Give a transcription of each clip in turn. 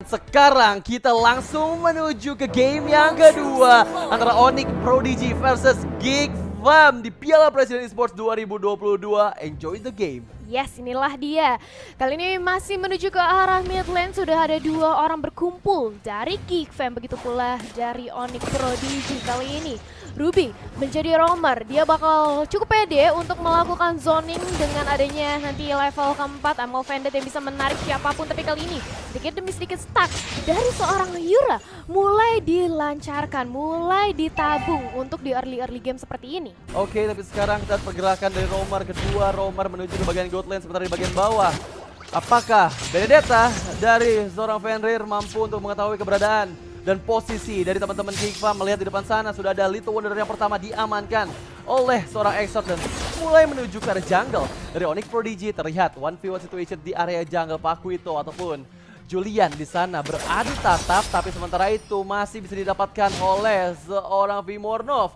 sekarang kita langsung menuju ke game yang kedua antara Onyx Prodigy versus Geek Fam di Piala Presiden Esports 2022. Enjoy the game. Yes, inilah dia. Kali ini masih menuju ke arah mid lane. Sudah ada 2 orang berkumpul dari Geek Fam, begitu pula dari Onyx Prodigy. Kali ini Ruby menjadi roamer. Dia bakal cukup pede untuk melakukan zoning dengan adanya nanti level keempat Emerald Vended yang bisa menarik siapapun. Tapi kali ini sedikit demi sedikit stuck dari seorang Yura mulai dilancarkan, mulai ditabung untuk di early game seperti ini. Oke, tapi sekarang kita pergerakan dari roamer kedua. Roamer menuju ke bagian gold lane sementara di bagian bawah. Apakah Benedetta dari seorang Fenrir mampu untuk mengetahui keberadaan dan posisi dari teman-teman Geek Fam? Melihat di depan sana sudah ada Little Wonder yang pertama diamankan oleh seorang Exort dan mulai menuju ke arah jungle. Dari Onyx Prodigy terlihat 1v1 situation di area jungle. Pakuito ataupun Julian di sana beradu tatap, tapi sementara itu masih bisa didapatkan oleh seorang Vimornov.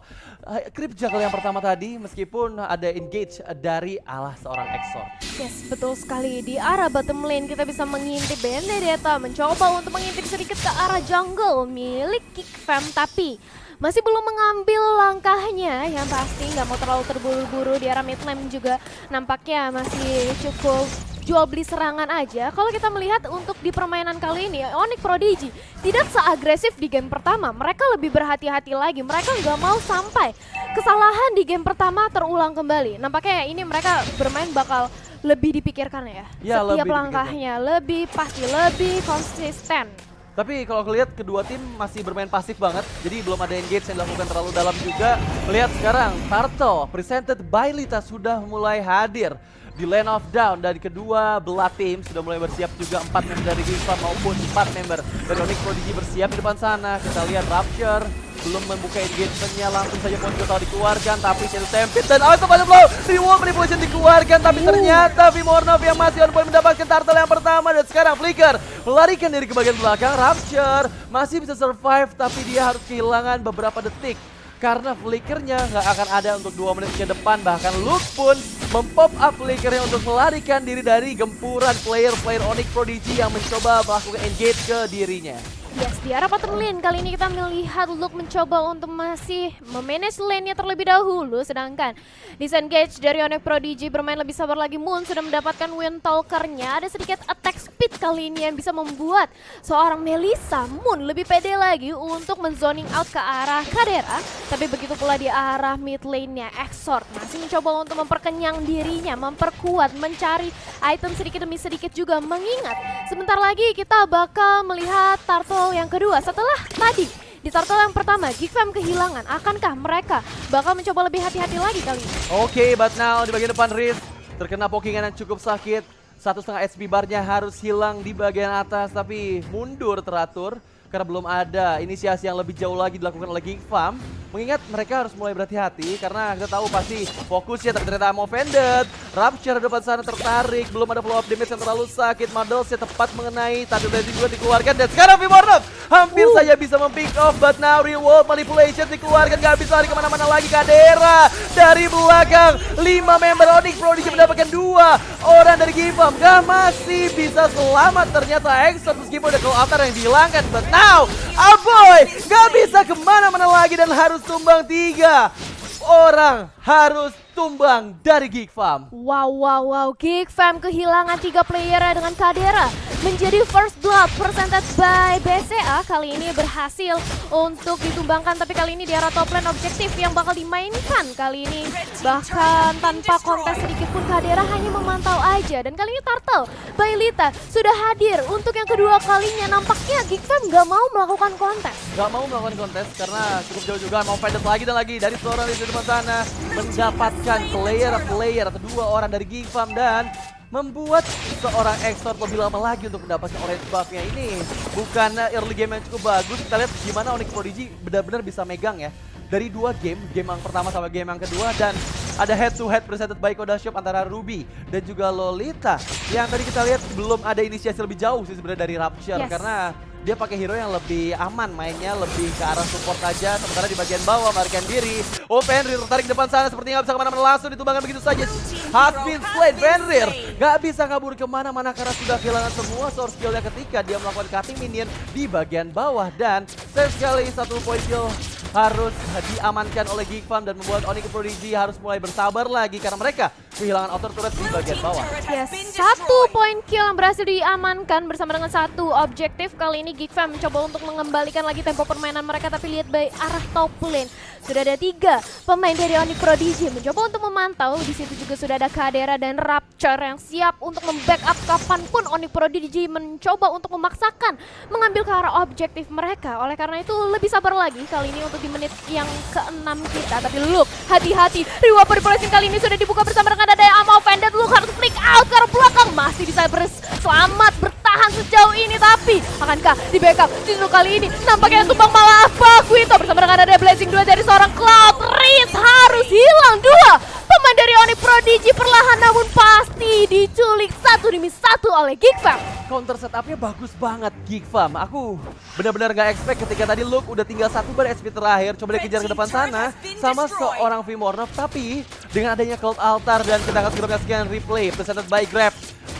Creep jungle yang pertama tadi meskipun ada engage dari seorang Exort. Yes, betul sekali. Di arah bottom lane kita bisa mengintip Benedetta mencoba untuk mengintip sedikit ke arah jungle milik Geek Fam, tapi masih belum mengambil langkahnya. Yang pasti nggak mau terlalu terburu-buru. Di arah mid lane juga nampaknya masih cukup jual beli serangan aja. Kalau kita melihat untuk di permainan kali ini, Onyx Prodigy tidak seagresif di game pertama. Mereka lebih berhati-hati lagi. Mereka nggak mau sampai kesalahan di game pertama terulang kembali. Nampaknya ini mereka bermain bakal lebih dipikirkan ya. Setiap langkahnya lebih pasti, lebih konsisten. Tapi kalau lihat kedua tim masih bermain pasif banget, jadi belum ada engage yang dilakukan terlalu dalam juga. Lihat sekarang, Turtle presented by Lita sudah mulai hadir di Lane of Down, dan kedua belah tim sudah mulai bersiap juga. 4 member dari Geek Fam maupun 4 member dari Onyx Prodigy bersiap di depan sana. Kita lihat Rapture belum membuka engagement-nya, langsung saja poin total dikeluarkan, tapi Shadow Stampede dan automatic blow, reward manipulation dikeluarkan, tapi ternyata Vimornov yang masih on point mendapatkan Turtle yang pertama. Dan sekarang Flicker melarikan diri ke bagian belakang. Rapture masih bisa survive, tapi dia harus kehilangan beberapa detik karena flickernya nggak akan ada untuk 2 menit ke depan. Bahkan Luke pun mempop up flickernya untuk melarikan diri dari gempuran player Onyx Prodigy yang mencoba melakukan engage ke dirinya. Yes, di arah bottom lane kali ini kita melihat Luke mencoba untuk masih memanage lane-nya terlebih dahulu. Sedangkan disengage dari Onyx Prodigy bermain lebih sabar lagi. Moon sudah mendapatkan Windtalker-nya. Ada sedikit attack speed kali ini yang bisa membuat seorang Melissa Moon lebih pede lagi untuk menzoning out ke arah Kadera. Tapi begitu pula di arah mid lane-nya Exort masih mencoba untuk memperkenyang dirinya, memperkuat, mencari item sedikit demi sedikit juga. Mengingat sebentar lagi kita bakal melihat Turtle yang kedua. Setelah tadi di Turtle yang pertama Geek Fam kehilangan, akankah mereka bakal mencoba lebih hati-hati lagi kali ini? Oke, but now di bagian depan Riz terkena pokingan yang cukup sakit. 1,5 HP barnya harus hilang di bagian atas, tapi mundur teratur karena belum ada inisiasi yang lebih jauh lagi dilakukan oleh Geek Fam. Mengingat mereka harus mulai berhati-hati karena kita tahu pasti fokusnya, tapi ternyata Emerald Vended. Rapture di depan sana tertarik, belum ada follow up damage yang terlalu sakit. Madelsnya tepat mengenai, tadi dari juga dikeluarkan, dan sekarang Vimornov hampir saja bisa mempick off, but now real world manipulation dikeluarkan, gak bisa lari kemana-mana lagi. Kadera dari belakang, 5 member Onyx Prodigy mendapatkan 2 orang dari Geek Fam. Gak masih bisa selamat ternyata Exort meskipun ada call after yang dihilangkan, but now Aboy gak bisa kemana-mana lagi dan harus tumbang. 3 orang harus tumbang dari Geek Fam. Wow. Geek Fam kehilangan 3 player dengan Kadera menjadi first blood presented by BCA. Kali ini berhasil untuk ditumbangkan, tapi kali ini di arah top lane objektif yang bakal dimainkan kali ini. Bahkan tanpa kontes sedikit pun Kadera hanya memantau aja. Dan kali ini Turtle by Lita sudah hadir untuk yang kedua kalinya. Nampaknya Geek Fam gak mau melakukan kontes. Gak mau melakukan kontes karena cukup jauh juga. Mau fight lagi dan lagi dari seorang di depan sana, mendapatkan player atau 2 orang dari Geek Fam dan membuat seorang Exort lebih lama lagi untuk mendapatkan orange buff-nya. Ini bukan early game yang cukup bagus. Kita lihat gimana Onyx Prodigy benar-benar bisa megang ya dari 2 game yang pertama sama game yang kedua. Dan ada head to head presented by Koda Shop antara Ruby dan juga Lolita yang tadi kita lihat belum ada inisiasi lebih jauh sih sebenarnya dari Rapture. Yes. Karena dia pakai hero yang lebih aman, mainnya lebih ke arah support aja. Sementara di bagian bawah melarikan diri. Fenrir tertarik depan sana, sepertinya nggak bisa kemana-mana, langsung ditumbangkan begitu saja. has been slain. Fenrir gak bisa kabur kemana-mana karena sudah kehilangan semua source skillnya ketika dia melakukan cutting minion di bagian bawah. Dan sayang sekali 1 point kill harus diamankan oleh Geek Farm dan membuat Onyx Prodigy harus mulai bersabar lagi karena mereka kehilangan outer turret di bagian bawah. Yes, 1 point kill yang berhasil diamankan bersama dengan 1 objektif. Kali ini Geek Farm mencoba untuk mengembalikan lagi tempo permainan mereka, tapi lihat by arah top lane. Sudah ada 3 pemain dari Onyx Prodigy mencoba untuk memantau. Di situ juga sudah ada Kadera dan Rapture yang siap untuk membackup kapanpun Onyx Prodigy mencoba untuk memaksakan mengambil ke arah objektif mereka. Oleh karena itu lebih sabar lagi kali ini untuk di menit yang ke-6 kita. Tapi Luke, hati-hati. Reward Population kali ini sudah dibuka bersama dengan ada yang mau offended. Luke harus flick out ke arah belakang. Masih bisa selamat bertahan sejauh ini. Tapi akankah di backup? Justru kali ini nampaknya tumbang malah apa? Quito bersama dengan ada Blazing 2 dari seorang Cloud. Riz harus hilang 2 pemain dari Onyx Prodigy perlahan namun pasti diculik 1-1 oleh Geek Farm. Counter setupnya bagus banget Geek Farm. Aku benar-benar gak expect ketika tadi Luke udah tinggal 1 bar HP terakhir. Coba dia kejar ke depan sana sama seorang Vimornov. Tapi dengan adanya Cloud Altar dan sedangkan sekian replay presented by Grab,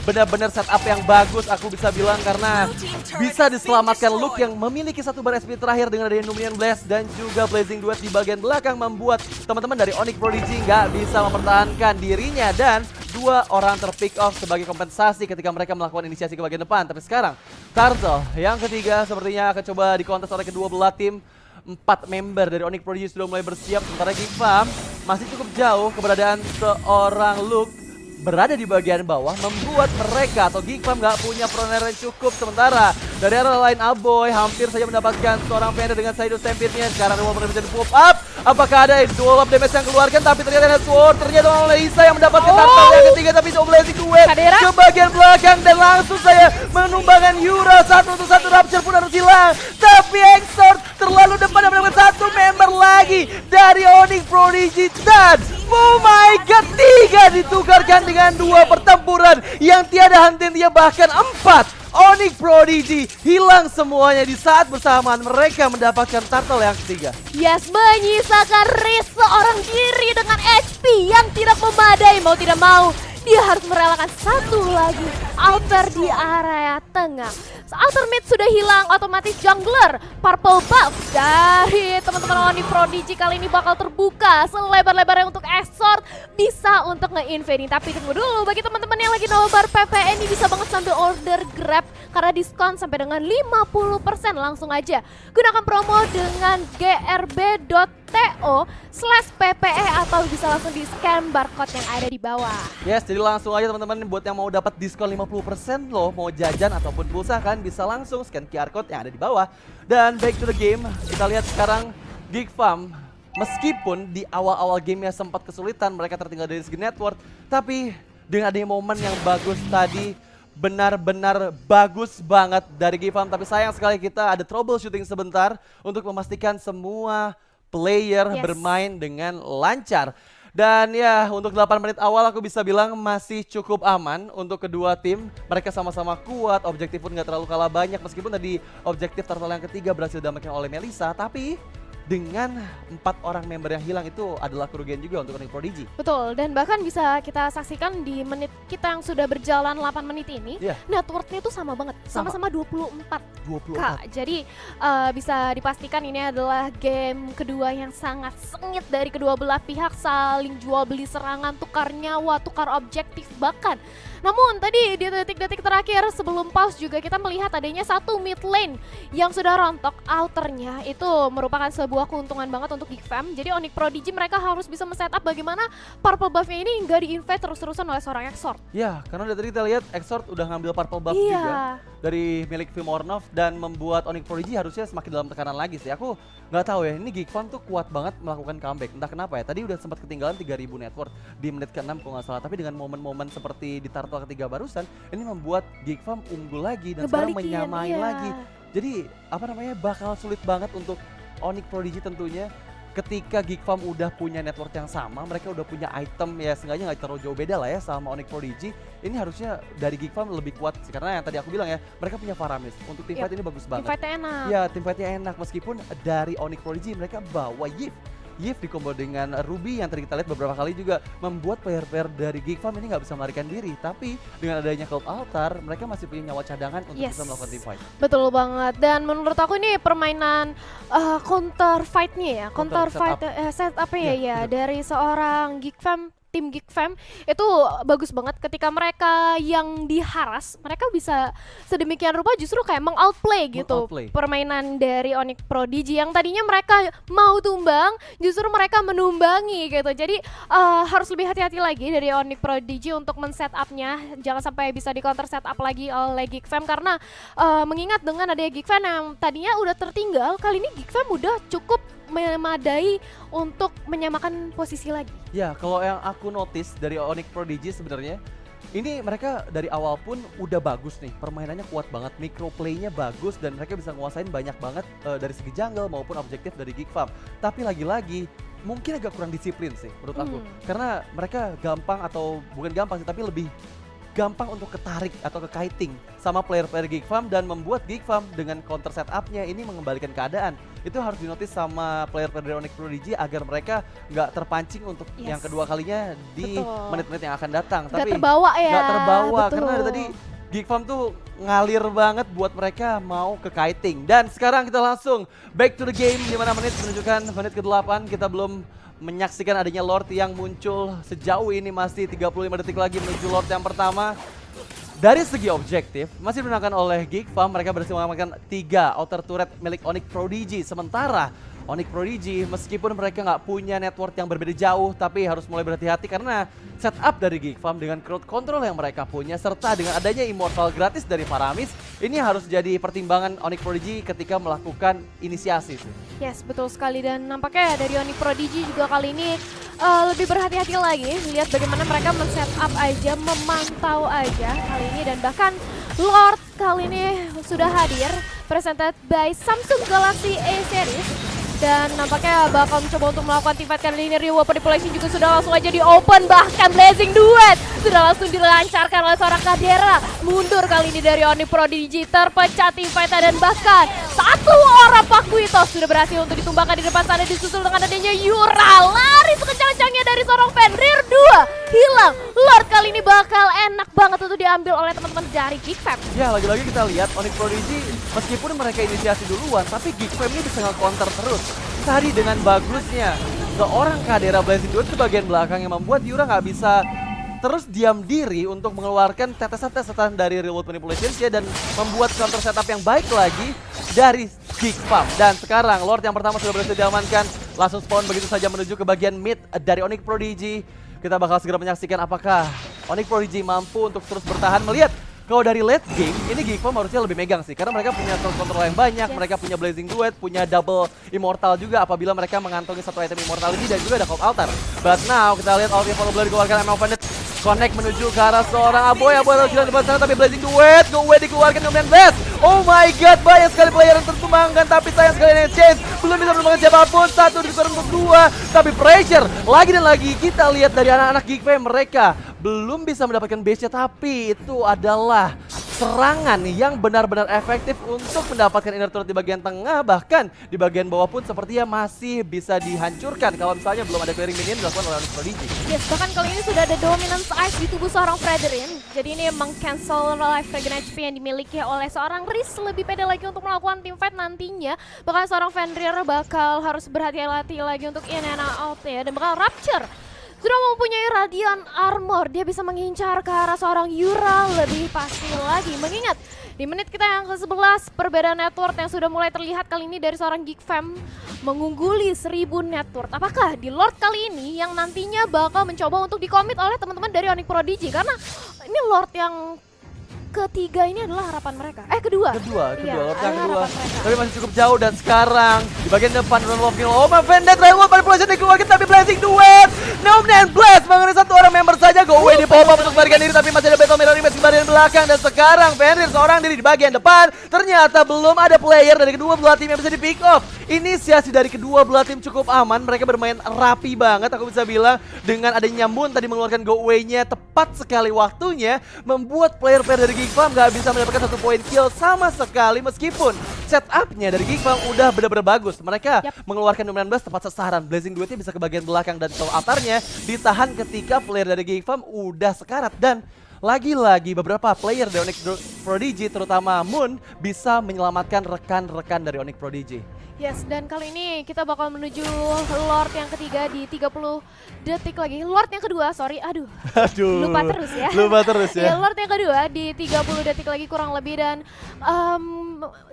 benar-benar setup yang bagus aku bisa bilang karena bisa diselamatkan Luke yang memiliki 1 bar SP terakhir dengan adanya Numian Blast dan juga Blazing Duet di bagian belakang membuat teman-teman dari Onyx Prodigy nggak bisa mempertahankan dirinya dan 2 orang terpick off sebagai kompensasi ketika mereka melakukan inisiasi ke bagian depan. Tapi sekarang Turtle yang ketiga sepertinya akan coba dikontes oleh kedua belah tim. 4 member dari Onyx Prodigy sudah mulai bersiap sementara Geek Farm masih cukup jauh. Keberadaan seorang Luke berada di bagian bawah membuat mereka atau Geek Farm gak punya proner yang cukup. Sementara dari arah lain Aboy hampir saja mendapatkan seorang Fender dengan Saido Stampede-nya. Sekarang Revolver bisa di-pop up. Apakah ada dual of damage yang keluarkan? Tapi ternyata ada Sword. Ternyata oleh Isa yang mendapatkan tartal yang ketiga. Tapi Blazing Duet ke bagian belakang dan langsung saya menumbangkan Yura. 1-1 Rapture pun harus hilang. Tapi Exort terlalu depan dan mendapatkan 1 member lagi dari Onyx Prodigy. Dan oh my god, 3 ditukarkan dengan 2 pertempuran yang tiada henti-hentinya, bahkan 4. Onyx Prodigy hilang semuanya di saat bersamaan mereka mendapatkan turtle yang ketiga. Yes, menyisakan Riz seorang diri dengan HP yang tidak memadai. Mau tidak mau dia harus merelakan 1 lagi outer di area tengah. Outer mid sudah hilang, otomatis jungler purple buff dari teman-teman Onyx Prodigy kali ini bakal terbuka selebar-lebarnya untuk Exort bisa untuk nge-invading. Tapi tunggu dulu, bagi teman-teman yang lagi nobar PPN ini bisa banget sambil order Grab karena diskon sampai dengan 50%. Langsung aja gunakan promo dengan grb.to/ppe atau bisa langsung di scan barcode yang ada di bawah. Yes, jadi langsung aja teman-teman buat yang mau dapat diskon 50% loh, mau jajan ataupun pulsa kan bisa langsung scan QR code yang ada di bawah. Dan back to the game, kita lihat sekarang Geek Farm meskipun di awal-awal gamenya sempat kesulitan, mereka tertinggal dari segi network, tapi dengan adanya momen yang bagus tadi, benar-benar bagus banget dari Geek Farm. Tapi sayang sekali kita ada troubleshooting sebentar untuk memastikan semua player bermain dengan lancar. Dan ya untuk 8 menit awal aku bisa bilang masih cukup aman untuk kedua tim. Mereka sama-sama kuat, objektif pun gak terlalu kalah banyak. Meskipun tadi objektif turtle yang ketiga berhasil diamankan oleh Melissa, tapi dengan 4 orang member yang hilang itu adalah kerugian juga untuk Onyx Prodigy. Betul, dan bahkan bisa kita saksikan di menit kita yang sudah berjalan 8 menit ini, networknya itu sama banget, sama-sama 24. Kak, jadi bisa dipastikan ini adalah game kedua yang sangat sengit dari kedua belah pihak, saling jual beli serangan, tukar nyawa, tukar objektif bahkan. Namun tadi di detik-detik terakhir sebelum pause juga kita melihat adanya 1 mid lane yang sudah rontok outernya. Itu merupakan sebuah keuntungan banget untuk Geek Farm. Jadi Onyx Prodigy mereka harus bisa men-setup bagaimana purple buff-nya ini nggak di-invade terus-terusan oleh seorang Exort. Ya, karena dari tadi kita lihat Exort udah ngambil purple buff juga dari milik Vimornov dan membuat Onyx Prodigy harusnya semakin dalam tekanan lagi sih. Aku nggak tahu ya, ini Geek Farm tuh kuat banget melakukan comeback. Entah kenapa ya, tadi udah sempat ketinggalan 3000 network di menit ke-6 kalau nggak salah. Tapi dengan momen-momen seperti di turtle ketiga barusan, ini membuat Geek Farm unggul lagi dan sekarang menyamai lagi. Jadi apa namanya, bakal sulit banget untuk Onyx Prodigy tentunya. Ketika Geek Farm udah punya network yang sama, mereka udah punya item ya seenggaknya nggak terlalu jauh beda lah ya sama Onyx Prodigy. Ini harusnya dari Geek Farm lebih kuat sih, karena yang tadi aku bilang ya, mereka punya Faramis. Untuk teamfight ini bagus banget. Teamfightnya enak. Ya, teamfightnya enak meskipun dari Onyx Prodigy mereka bawa Yip. Yves dikombo dengan Ruby yang tadi kita lihat beberapa kali juga membuat player-player dari Geek Farm ini nggak bisa melarikan diri. Tapi dengan adanya Cloud Altar, mereka masih punya nyawa cadangan untuk bisa melakukan team fight. Betul banget, dan menurut aku ini permainan counter fight-nya ya, counter fight setupnya ya dari seorang Geek Fam. Tim Geek Fam itu bagus banget ketika mereka yang diharas, mereka bisa sedemikian rupa justru kayak mengoutplay gitu permainan dari Onyx Prodigy yang tadinya mereka mau tumbang, justru mereka menumbangi gitu. Jadi harus lebih hati-hati lagi dari Onyx Prodigy untuk men-setupnya, jangan sampai bisa di counter setup lagi oleh Geek Fam karena mengingat dengan adanya Geek Fam yang tadinya udah tertinggal, kali ini Geek Fam udah cukup memadai untuk menyamakan posisi lagi. Ya, kalau yang aku notice dari Onyx Prodigy sebenarnya, ini mereka dari awal pun udah bagus nih, permainannya kuat banget, microplaynya bagus dan mereka bisa nguasain banyak banget dari segi jungle maupun objektif dari Geek Farm. Tapi lagi-lagi mungkin agak kurang disiplin sih menurut aku, karena mereka gampang atau bukan gampang sih, tapi lebih gampang untuk ketarik atau ke-kiting sama player-player Geek Farm dan membuat Geek Farm dengan counter setupnya ini mengembalikan keadaan. Itu harus dinotis sama player-player dari Onyx Prodigy agar mereka nggak terpancing untuk yang kedua kalinya di menit-menit yang akan datang. Nggak terbawa ya. Nggak terbawa, karena dari tadi Geek Farm tuh ngalir banget buat mereka mau ke-kiting. Dan sekarang kita langsung back to the game, di mana menit menunjukkan menit ke-8, kita belum menyaksikan adanya Lord yang muncul. Sejauh ini masih 35 detik lagi menuju Lord yang pertama. Dari segi objektif, masih dimenangkan oleh Geek Farm. Mereka berhasil mengamankan 3 outer turret milik Onyx Prodigy. Sementara Onyx Prodigy meskipun mereka nggak punya network yang berbeda jauh, tapi harus mulai berhati-hati karena setup dari Geek Farm dengan crowd control yang mereka punya serta dengan adanya immortal gratis dari Paramis, ini harus jadi pertimbangan Onyx Prodigy ketika melakukan inisiasi sih. Yes, betul sekali, dan nampaknya dari Onyx Prodigy juga kali ini lebih berhati-hati lagi, lihat bagaimana mereka men-setup aja, memantau aja kali ini, dan bahkan Lord kali ini sudah hadir presented by Samsung Galaxy A Series. Dan nampaknya bakal mencoba untuk melakukan team fight kali ini. Reward Manipulation juga sudah langsung aja di open. Bahkan Blazing Duet sudah langsung dilancarkan oleh seorang Kadera. Mundur kali ini dari Onyx Prodigy. Terpecah team fight dan bahkan satu orang Pakuito sudah berhasil untuk ditumbangkan di depan sana. Disusul dengan adanya Yura. Lari sekencang-kencangnya dari seorang Fenrir. 2 hilang. Lord kali ini bakal enak banget untuk diambil oleh teman-teman dari Geek Fam. Ya, lagi-lagi kita lihat Onyx Prodigy meskipun mereka inisiasi duluan, tapi Geek Fam ini bisa nge-counter terus. Tadi dengan bagusnya seorang Kadera Blazing Duet ke bagian belakang yang membuat Yura nggak bisa terus diam diri untuk mengeluarkan tetesan-tetesan dari Reward Manipulation dan membuat counter setup yang baik lagi dari Geek Farm. Dan sekarang Lord yang pertama sudah berhasil diamankan, langsung spawn begitu saja menuju ke bagian mid dari Onyx Prodigy. Kita bakal segera menyaksikan apakah Onyx Prodigy mampu untuk terus bertahan. Melihat kalau dari late game, ini Geek Farm harusnya lebih megang sih. Karena mereka punya control yang banyak, mereka punya Blazing Duet, punya double immortal juga apabila mereka mengantongi satu item immortality dan juga ada Cloud Altar. But now, kita lihat Ulti Follow Blade dikeluarkan, ML Bandit connect menuju ke arah seorang Aboy. Aboy lalu jalan di depan sana, tapi Blazing Duet, Go Away dikeluarkan, kemudian Blast. Oh my god, banyak sekali player yang tertumbangkan, tapi sayang sekali ini Chase belum bisa menemukan siapapun. Satu dikurang untuk 2, tapi pressure lagi dan lagi kita lihat dari anak-anak Geek Fam, mereka belum bisa mendapatkan base-nya, tapi itu adalah serangan yang benar-benar efektif untuk mendapatkan inner turret di bagian tengah, bahkan di bagian bawah pun sepertinya masih bisa dihancurkan kalau misalnya belum ada clearing minion dilakukan oleh Onyx Prodigy. Yes, bahkan kali ini sudah ada dominance ice di tubuh seorang Fredrin. Jadi ini meng-cancel life regen HP yang dimiliki oleh seorang Riz. Lebih pede lagi untuk melakukan team fight nantinya. Bahkan seorang Fenrir bakal harus berhati-hati lagi untuk in and out ya, dan bakal Rapture sudah mempunyai Radiant Armor, dia bisa mengincar ke arah seorang Yura lebih pasti lagi. Mengingat di menit kita yang ke-11, perbedaan network yang sudah mulai terlihat kali ini dari seorang Geek Fam mengungguli 1000 network. Apakah di Lord kali ini yang nantinya bakal mencoba untuk dikomit oleh teman-teman dari Onyx Prodigy? Karena ini Lord yang ketiga ini adalah harapan mereka. Kedua. Iya, Lord yang kedua. Tapi masih cukup jauh, dan sekarang di bagian depan Run Love Kill. Oh, Vendetta Railroad Manipulation dikeluarkan, tapi Blazing Duet. Nom dan Blast mengenai satu orang member saja. Go Away di pop up untuk melarikan diri, tapi masih ada Battle Mirror Image kembali belakang dan sekarang Fenrir seorang diri di bagian depan. Ternyata belum ada player dari kedua belah tim yang bisa di pick off. Inisiasi dari kedua belah tim cukup aman, mereka bermain rapi banget aku bisa bilang. Dengan adanya Moon tadi mengeluarkan go away-nya tepat sekali waktunya, membuat player-player dari Geek Farm gak bisa mendapatkan 1 poin kill sama sekali meskipun setup-nya dari Geek Farm udah benar-benar bagus. Mereka mengeluarkan 19 tepat sasaran. Blazing Duetnya bisa ke bagian belakang dan soul altarnya ditahan ketika player dari Geek Farm udah sekarat. Dan lagi-lagi beberapa player dari Onyx Prodigy terutama Moon bisa menyelamatkan rekan-rekan dari Onyx Prodigy. Yes, dan kali ini kita bakal menuju Lord yang ketiga di 30 detik lagi. Lord yang kedua, sorry, aduh. Lupa terus ya. Lupa terus ya. Ya, Lord yang kedua di 30 detik lagi kurang lebih. Dan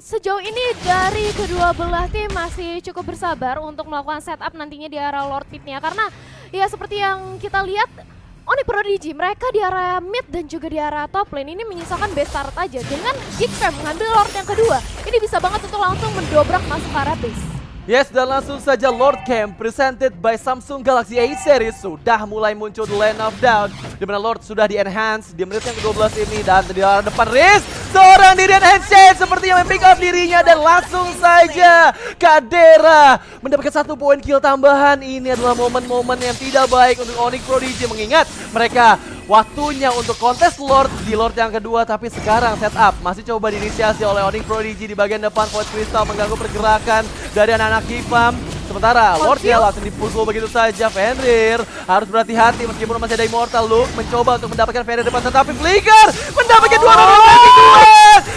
sejauh ini dari kedua belah tim masih cukup bersabar untuk melakukan setup nantinya di arah Lord pitnya. Karena ya seperti yang kita lihat, Onyx Prodigy mereka di area mid dan juga di area top lane ini menyisakan base turret aja. Dengan Geek Fam mengambil Lord yang kedua, ini bisa banget untuk langsung mendobrak masuk ke area base. Yes, dan langsung saja Lord Camp presented by Samsung Galaxy A series sudah mulai muncul di Land of Doubt, di mana Lord sudah di-enhance di menit yang ke-12 ini. Dan di arah depan Riz, seorang diri enhance seperti yang pick up dirinya dan langsung saja Kadera mendapatkan 1 poin kill tambahan. Ini adalah momen-momen yang tidak baik untuk Onyx Prodigy, mengingat mereka waktunya untuk kontes Lord di Lord yang kedua, tapi sekarang setup masih coba diinisiasi oleh Onyx Prodigy di bagian depan. Void Crystal mengganggu pergerakan dari anak-anak Geek Farm. Sementara Lordnya langsung dipukul begitu saja. Fenrir harus berhati-hati meskipun masih ada Immortal. Luke mencoba untuk mendapatkan Fenrir depan, tetapi Flicker mendapatkan 2 orang lagi.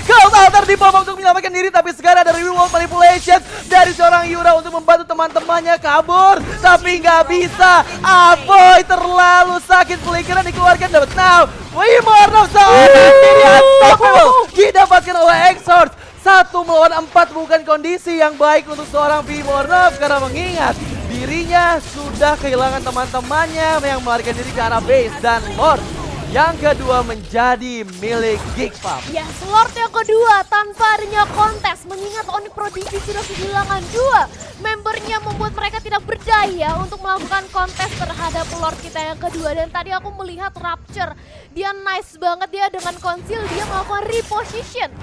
Cold Altar dibom untuk menyelamatkan diri, tapi sekarang ada Reworld Manipulation dari seorang Yura untuk membantu teman-temannya kabur, tapi nggak bisa. Avoid terlalu sakit. Flicker yang dikeluarkan dapat now. Immortal seorang diri unstoppable didapatkan oleh Exort. 1 melawan 4 bukan kondisi yang baik untuk seorang Vimornov, karena mengingat dirinya sudah kehilangan teman-temannya yang melarikan diri ke arah base. Dan Lord yang kedua menjadi milik Geek Farm. Yes, Lord yang kedua tanpa adanya kontes, mengingat Onyx Prodigy sudah kehilangan 2 membernya, membuat mereka tidak berdaya untuk melakukan kontes terhadap Lord kita yang kedua. Dan tadi aku melihat Rapture, dia nice banget, dia dengan conceal dia melakukan reposition.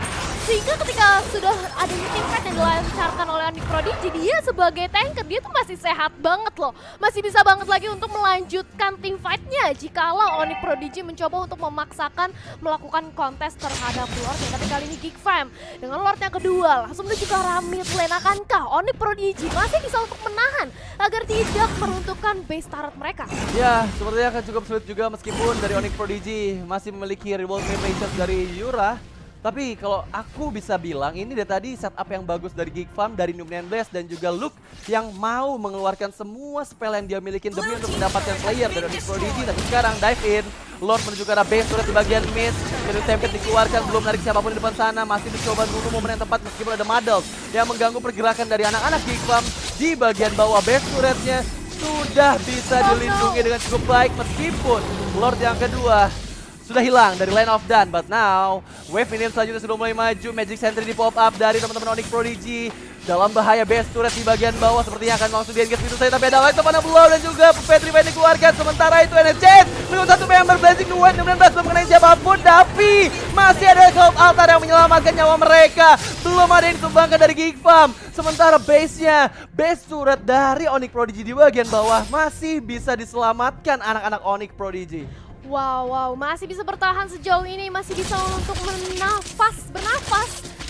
Sehingga ketika sudah ada teamfight yang dilancarkan oleh Onyx Prodigy, dia sebagai tanker, dia tuh masih sehat banget loh. Masih bisa banget lagi untuk melanjutkan teamfight-nya jikalau Onyx Prodigy mencoba untuk memaksakan melakukan kontes terhadap Lord. Tapi kali ini Geek Fam dengan Lord yang kedua langsung menuju ke arah mid lane. Akankah Onyx Prodigy masih bisa untuk menahan agar tidak meruntuhkan base turret mereka? Ya, sepertinya akan cukup sulit juga meskipun dari Onyx Prodigy masih memiliki Revolt Manipulation dari Yura. Tapi kalau aku bisa bilang ini dari tadi setup yang bagus dari Geek Farm, dari Numian Blast dan juga Luke yang mau mengeluarkan semua spell yang dia miliki demi untuk mendapatkan player dari Onyx Prodigy. Tapi sekarang dive in, Lord menuju ke arah base turret di bagian mid. Jadi template dikeluarkan, belum menarik siapapun di depan sana. Masih mencoba menunggu momen yang tepat meskipun ada Muddles yang mengganggu pergerakan dari anak-anak Geek Farm di bagian bawah. Base turretnya sudah bisa dilindungi dengan cukup baik meskipun Lord yang kedua sudah hilang dari line of done. But now wave minion selanjutnya sudah mulai maju. Magic Sentry di pop up dari teman-teman Onyx Prodigy. Dalam bahaya base turret di bagian bawah, sepertinya akan langsung di-engage itu saja. Tapi ada light teman blow dan juga Petri Vayne dikeluarkan. Sementara itu NHS menurut 1 member Blazing Duet 19 belum mengenai siapapun. Tapi masih ada Cold Altar yang menyelamatkan nyawa mereka. Belum ada yang ditumbangkan dari Geek Farm. Sementara base-nya, base turret dari Onyx Prodigy di bagian bawah masih bisa diselamatkan anak-anak Onyx Prodigy. Wow, masih bisa bertahan sejauh ini, masih bisa untuk bernafas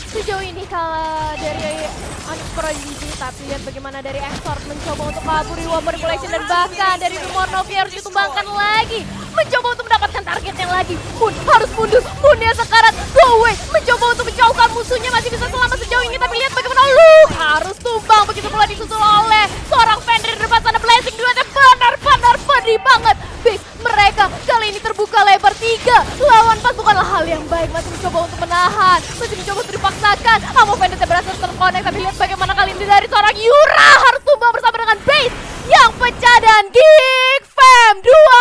sejauh ini kalau dari Onyx Prodigy. Tapi lihat bagaimana dari Exort mencoba untuk kabur Reworld Manipulation, dan bahkan dari Vimornov harus ditumbangkan lagi, mencoba untuk mendapatkan targetnya lagi. Moon harus mundur, Moonnya sekarat, go away, mencoba untuk menjauhkan musuhnya, masih bisa selamat sejauh ini. Tapi lihat bagaimana Luke harus tumbang, begitu pula disusul oleh seorang Fenrir di depan sana. Blazing Duet benar-benar pedih banget. Base mereka kali ini terbuka lebar 3 lawan 4, bukanlah hal yang baik. Masih mencoba untuk menahan, masih mencoba untuk dipaksakan. Amo Vendetta berhasil terkonek, tapi lihat bagaimana kali ini dari seorang Yura harus tumbang bersama dengan base yang pecah. Dan Geek Fam 2